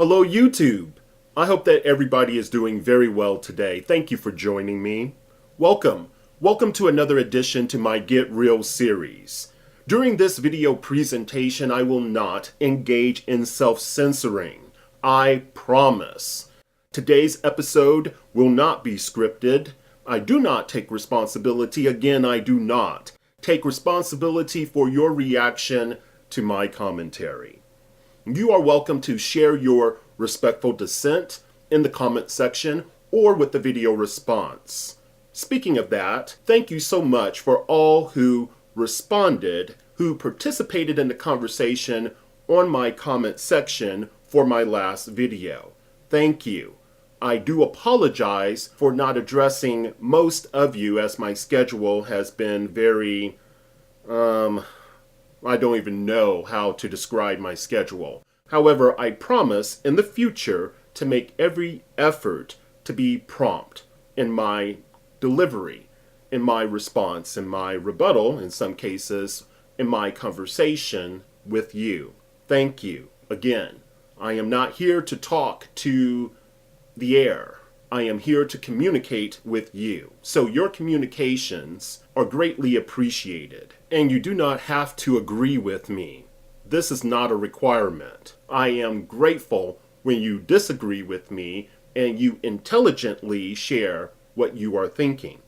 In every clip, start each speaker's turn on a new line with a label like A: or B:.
A: Hello, YouTube. I hope that everybody is doing very well today. Thank you for joining me. Welcome. Welcome to another edition to my Get Real series. During this video presentation, I will not engage in self-censoring. I promise. Today's episode will not be scripted. I do not take responsibility. Again, I do not take responsibility for your reaction to my commentary. You are welcome to share your respectful dissent in the comment section or with the video response. Speaking of that, thank you so much for all who responded, who participated in the conversation on my comment section for my last video. Thank you. I do apologize for not addressing most of you as my schedule has been very, I don't even know how to describe my schedule. However, I promise in the future to make every effort to be prompt in my delivery, in my response, in my rebuttal, in some cases, in my conversation with you. Thank you. Again, I am not here to talk to the air. I am here to communicate with you. So your communications are greatly appreciated. And you do not have to agree with me. This is not a requirement. I am grateful when you disagree with me and you intelligently share what you are thinking.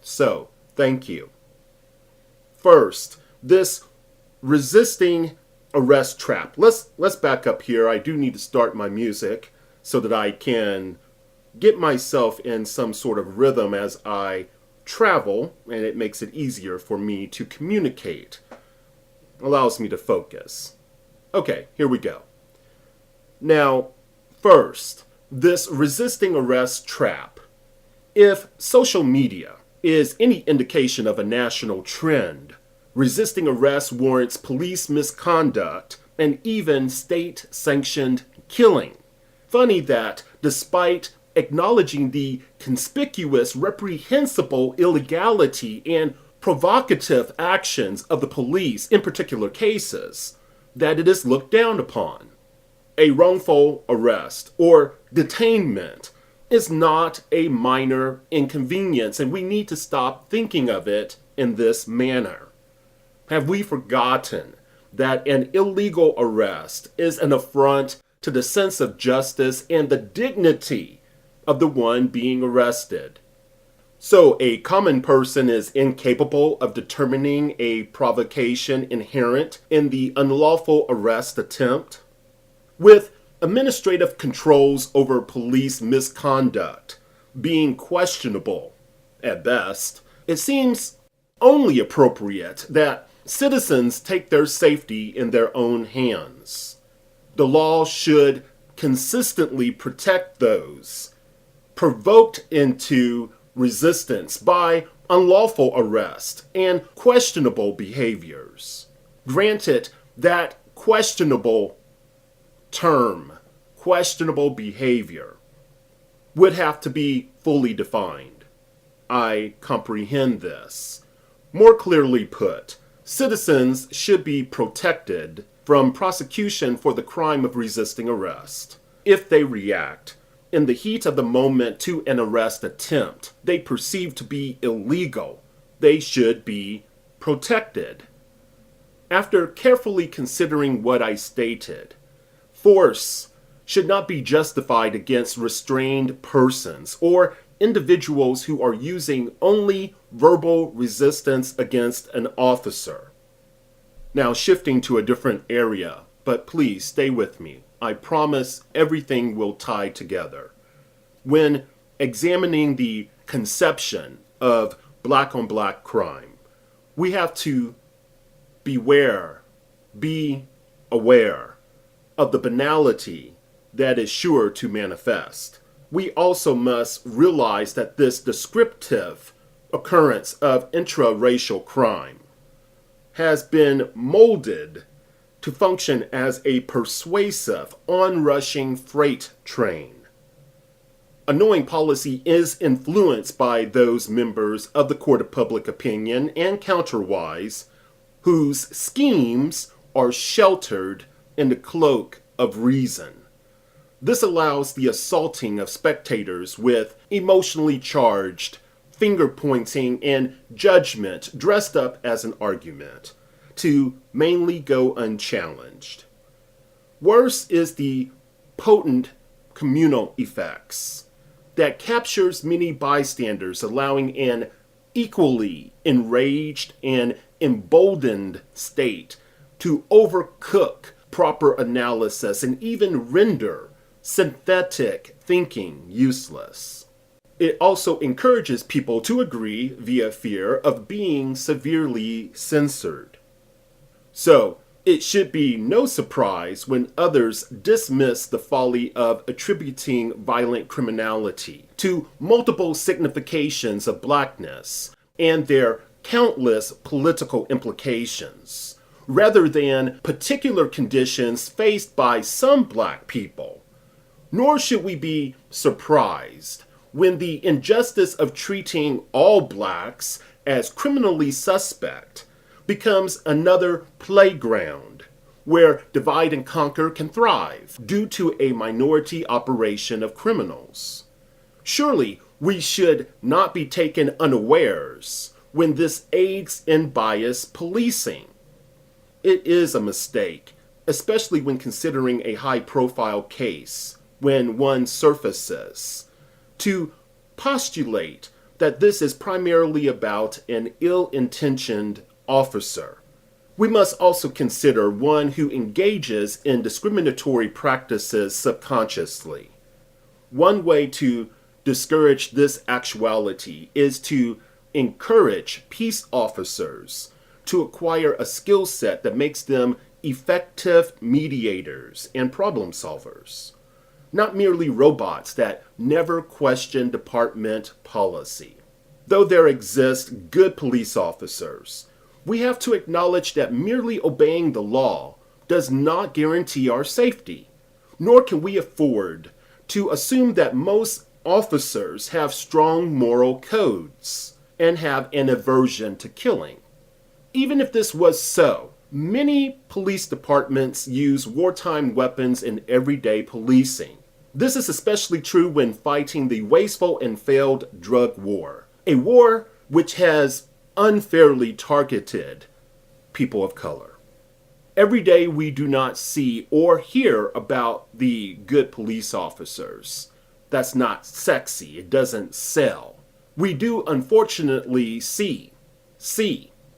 A: So, thank you. First, this resisting arrest trap. Let's back up here. I do need to start my music so that I can get myself in some sort of rhythm as I travel, and it makes it easier for me to communicate. Allows me to focus. Okay, here we go. Now, first, this resisting arrest trap. If social media is any indication of a national trend, resisting arrest warrants police misconduct and even state-sanctioned killing. Funny that despite acknowledging the conspicuous, reprehensible illegality and provocative actions of the police in particular cases, that it is looked down upon. A wrongful arrest or detainment is not a minor inconvenience, and we need to stop thinking of it in this manner. Have we forgotten that an illegal arrest is an affront to the sense of justice and the dignity of the one being arrested? So a common person is incapable of determining a provocation inherent in the unlawful arrest attempt? With administrative controls over police misconduct being questionable at best, it seems only appropriate that citizens take their safety in their own hands. The law should consistently protect those provoked into resistance by unlawful arrest and questionable behaviors. Granted, that questionable term, questionable behavior, would have to be fully defined. I comprehend this. More clearly put, citizens should be protected from prosecution for the crime of resisting arrest. If they react in the heat of the moment to an arrest attempt they perceive to be illegal, they should be protected. After carefully considering what I stated, force should not be justified against restrained persons or individuals who are using only verbal resistance against an officer. Now, shifting to a different area, but please stay with me. I promise everything will tie together. When examining the conception of black-on-black crime, we have to be aware of the banality that is sure to manifest. We also must realize that this descriptive occurrence of intra-racial crime has been molded to function as a persuasive, onrushing freight train. Annoying policy is influenced by those members of the court of public opinion and counterwise whose schemes are sheltered in the cloak of reason. This allows the assaulting of spectators with emotionally charged finger pointing and judgment dressed up as an argument to mainly go unchallenged. Worse is the potent communal effects that captures many bystanders, allowing an equally enraged and emboldened state to overcook proper analysis and even render synthetic thinking useless. It also encourages people to agree via fear of being severely censored. So, it should be no surprise when others dismiss the folly of attributing violent criminality to multiple significations of blackness and their countless political implications, rather than particular conditions faced by some black people. Nor should we be surprised when the injustice of treating all blacks as criminally suspect becomes another playground where divide and conquer can thrive due to a minority operation of criminals. Surely we should not be taken unawares when this aids in bias policing. It is a mistake, especially when considering a high-profile case, when one surfaces, to postulate that this is primarily about an ill-intentioned officer. We must also consider one who engages in discriminatory practices subconsciously. One way to discourage this actuality is to encourage peace officers to acquire a skill set that makes them effective mediators and problem solvers, not merely robots that never question department policy. Though there exist good police officers, we have to acknowledge that merely obeying the law does not guarantee our safety, nor can we afford to assume that most officers have strong moral codes and have an aversion to killing. Even if this was so, many police departments use wartime weapons in everyday policing. This is especially true when fighting the wasteful and failed drug war, a war which has unfairly targeted people of color. Every day we do not see or hear about the good police officers. That's not sexy. It doesn't sell. We do unfortunately see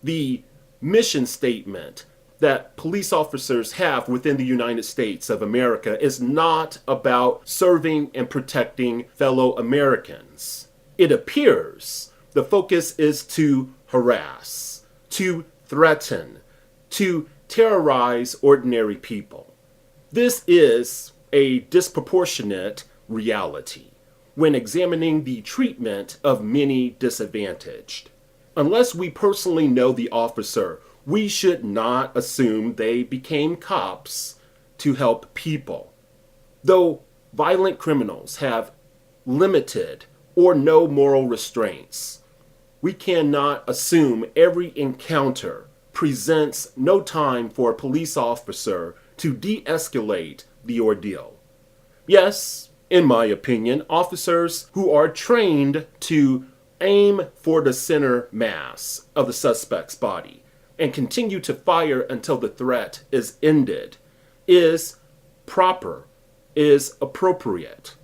A: the mission statement that police officers have within the United States of America is not about serving and protecting fellow Americans. It appears the focus is to harass, to threaten, to terrorize ordinary people. This is a disproportionate reality when examining the treatment of many disadvantaged. Unless we personally know the officer, we should not assume they became cops to help people. Though violent criminals have limited or no moral restraints, we cannot assume every encounter presents no time for a police officer to de-escalate the ordeal. Yes, in my opinion, officers who are trained to aim for the center mass of the suspect's body and continue to fire until the threat is ended is proper, is appropriate.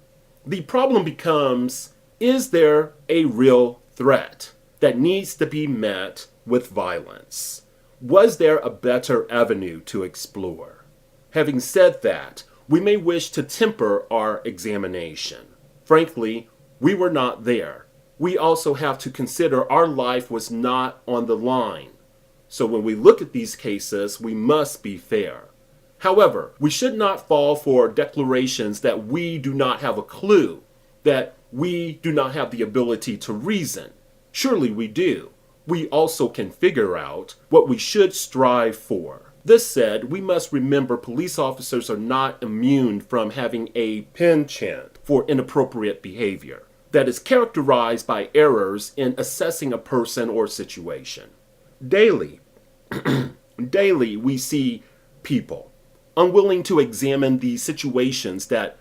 A: The problem becomes, is there a real threat that needs to be met with violence? Was there a better avenue to explore? Having said that, we may wish to temper our examination. Frankly, we were not there. We also have to consider our life was not on the line. So when we look at these cases, we must be fair. However, we should not fall for declarations that we do not have a clue, that we do not have the ability to reason. Surely we do. We also can figure out what we should strive for. This said, we must remember police officers are not immune from having a penchant for inappropriate behavior that is characterized by errors in assessing a person or situation. Daily we see people unwilling to examine the situations that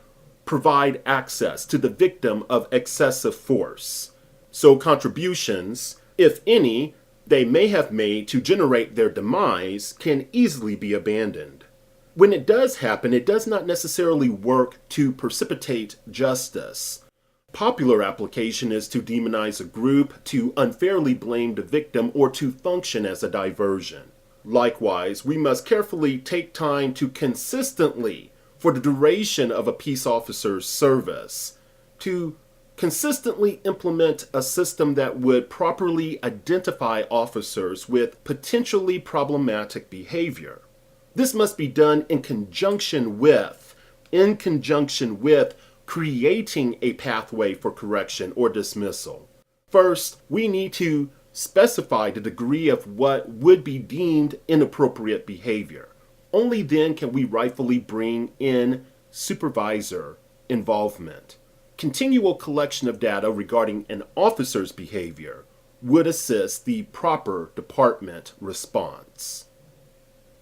A: provide access to the victim of excessive force. So contributions, if any, they may have made to generate their demise can easily be abandoned. When it does happen, it does not necessarily work to precipitate justice. Popular application is to demonize a group, to unfairly blame the victim, or to function as a diversion. Likewise, we must carefully take time to consistently, for the duration of a peace officer's service, to consistently implement a system that would properly identify officers with potentially problematic behavior. This must be done in conjunction with creating a pathway for correction or dismissal. First, we need to specify the degree of what would be deemed inappropriate behavior. Only then can we rightfully bring in supervisor involvement. Continual collection of data regarding an officer's behavior would assist the proper department response.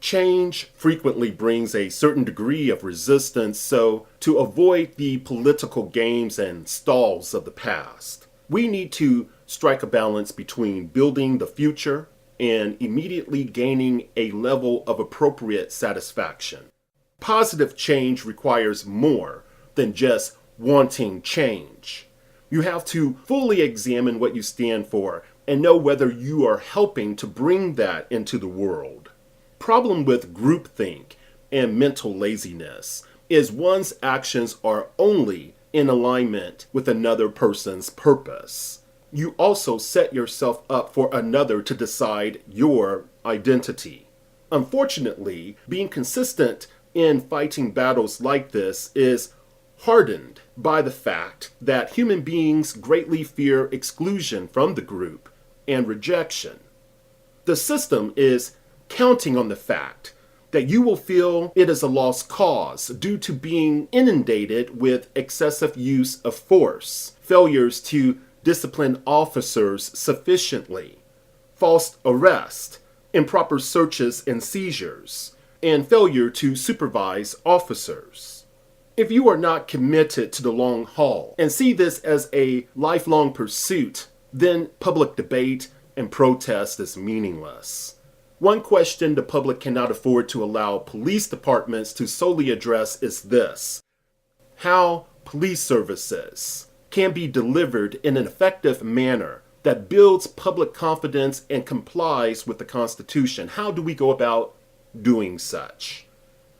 A: Change frequently brings a certain degree of resistance, so to avoid the political games and stalls of the past, we need to strike a balance between building the future and immediately gaining a level of appropriate satisfaction. Positive change requires more than just wanting change. You have to fully examine what you stand for and know whether you are helping to bring that into the world. Problem with groupthink and mental laziness is one's actions are only in alignment with another person's purpose. You also set yourself up for another to decide your identity. Unfortunately, being consistent in fighting battles like this is hardened by the fact that human beings greatly fear exclusion from the group and rejection. The system is counting on the fact that you will feel it is a lost cause due to being inundated with excessive use of force, failures to discipline officers sufficiently, false arrest, improper searches and seizures, and failure to supervise officers. If you are not committed to the long haul and see this as a lifelong pursuit, then public debate and protest is meaningless. One question the public cannot afford to allow police departments to solely address is this: how police services can be delivered in an effective manner that builds public confidence and complies with the Constitution. How do we go about doing such?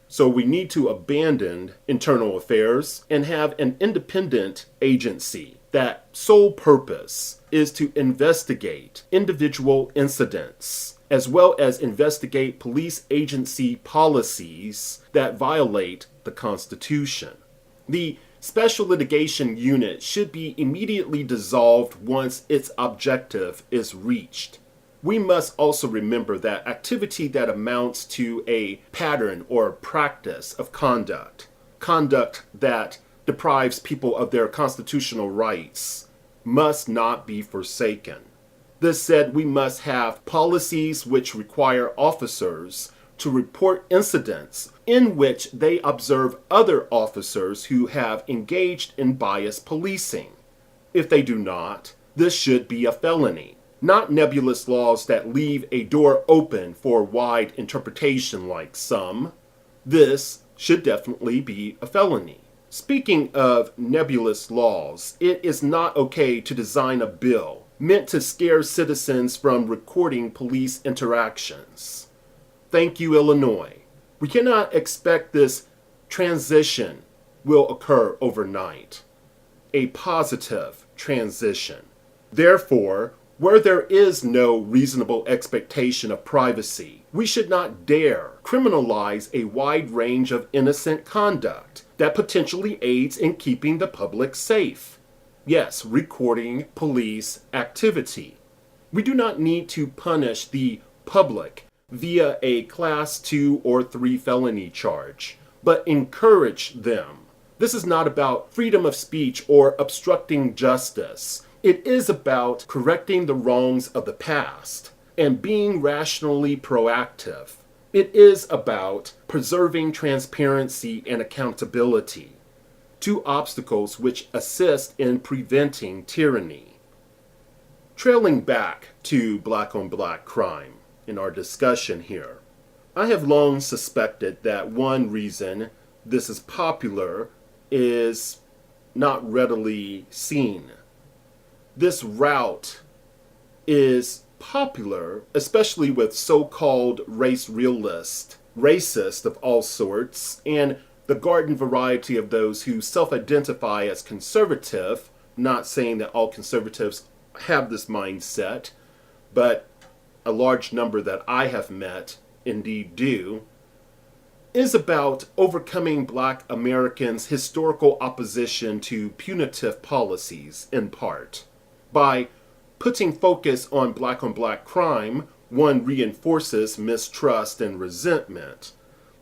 A: So we need to abandon internal affairs and have an independent agency that sole purpose is to investigate individual incidents, as well as investigate police agency policies that violate the Constitution. The Special Litigation Unit should be immediately dissolved once its objective is reached. We must also remember that activity that amounts to a pattern or practice of conduct that deprives people of their constitutional rights, must not be forsaken. This said, we must have policies which require officers to report incidents in which they observe other officers who have engaged in biased policing. If they do not, this should be a felony, not nebulous laws that leave a door open for wide interpretation like some. This should definitely be a felony. Speaking of nebulous laws, it is not okay to design a bill meant to scare citizens from recording police interactions. Thank you, Illinois. We cannot expect this transition will occur overnight. A positive transition. Therefore, where there is no reasonable expectation of privacy, we should not dare criminalize a wide range of innocent conduct that potentially aids in keeping the public safe. Yes, recording police activity. We do not need to punish the public via a Class 2 or 3 felony charge, but encourage them. This is not about freedom of speech or obstructing justice. It is about correcting the wrongs of the past and being rationally proactive. It is about preserving transparency and accountability. two obstacles which assist in preventing tyranny. Trailing back to black-on-black crime in our discussion here, I have long suspected that one reason this is popular is not readily seen. This route is popular, especially with so-called race realists, racists of all sorts, and the garden variety of those who self-identify as conservative, not saying that all conservatives have this mindset, but a large number that I have met indeed do, is about overcoming Black Americans' historical opposition to punitive policies, in part. By putting focus on black-on-black crime, one reinforces mistrust and resentment.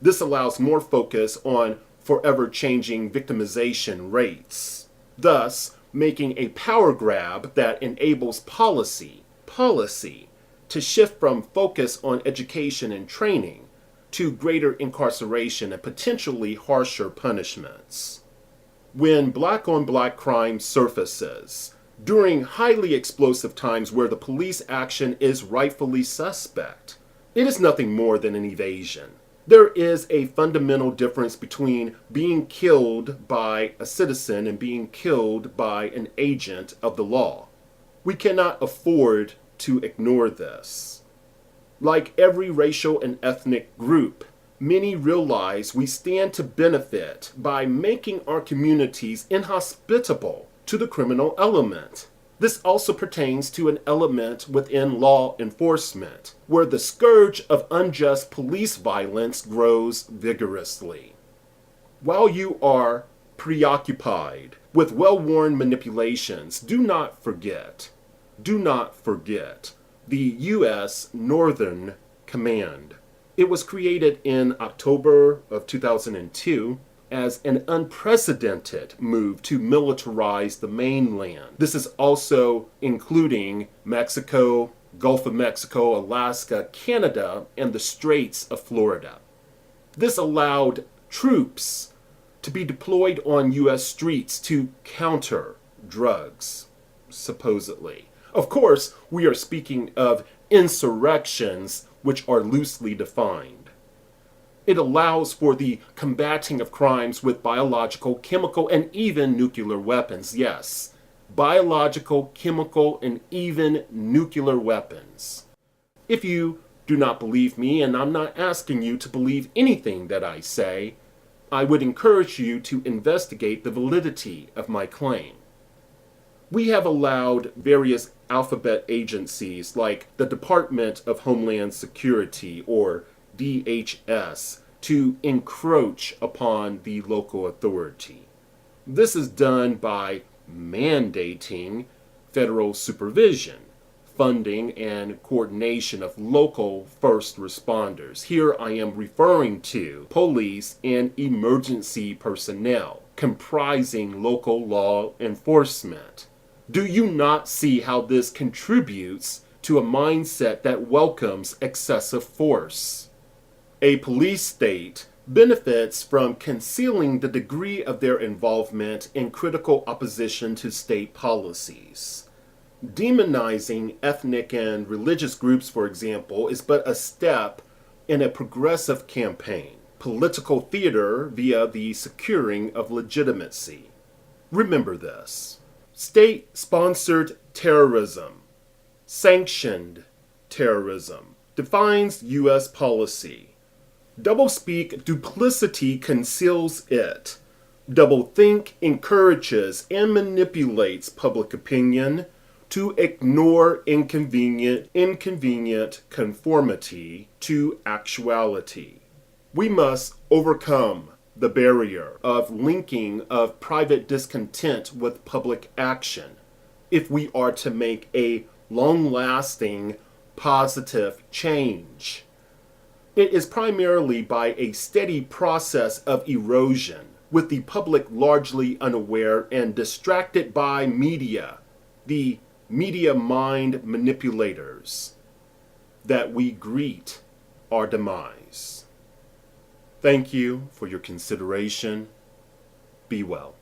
A: This allows more focus on forever changing victimization rates, thus making a power grab that enables policy to shift from focus on education and training to greater incarceration and potentially harsher punishments. When black-on-black crime surfaces, during highly explosive times where the police action is rightfully suspect, it is nothing more than an evasion. There is a fundamental difference between being killed by a citizen and being killed by an agent of the law. We cannot afford to ignore this. Like every racial and ethnic group, many realize we stand to benefit by making our communities inhospitable to the criminal element. This also pertains to an element within law enforcement, where the scourge of unjust police violence grows vigorously. While you are preoccupied with well-worn manipulations, do not forget the U.S. Northern Command. It was created in October of 2002 as an unprecedented move to militarize the mainland. This is also including Mexico, Gulf of Mexico, Alaska, Canada, and the Straits of Florida. This allowed troops to be deployed on U.S. streets to counter drugs, supposedly. Of course, we are speaking of insurrections, which are loosely defined. It allows for the combating of crimes with biological, chemical, and even nuclear weapons. Yes, biological, chemical, and even nuclear weapons. If you do not believe me, and I'm not asking you to believe anything that I say, I would encourage you to investigate the validity of my claim. We have allowed various alphabet agencies like the Department of Homeland Security, or DHS, to encroach upon the local authority. This is done by mandating federal supervision, funding, and coordination of local first responders. Here I am referring to police and emergency personnel comprising local law enforcement. Do you not see how this contributes to a mindset that welcomes excessive force? A police state benefits from concealing the degree of their involvement in critical opposition to state policies. Demonizing ethnic and religious groups, for example, is but a step in a progressive campaign, political theater via the securing of legitimacy. Remember this. State-sponsored terrorism, sanctioned terrorism, defines U.S. policy. Doublespeak duplicity conceals it. Doublethink encourages and manipulates public opinion to ignore inconvenient conformity to actuality. We must overcome the barrier of linking of private discontent with public action if we are to make a long-lasting positive change. It is primarily by a steady process of erosion, with the public largely unaware and distracted by media, the media mind manipulators, that we greet our demise. Thank you for your consideration. Be well.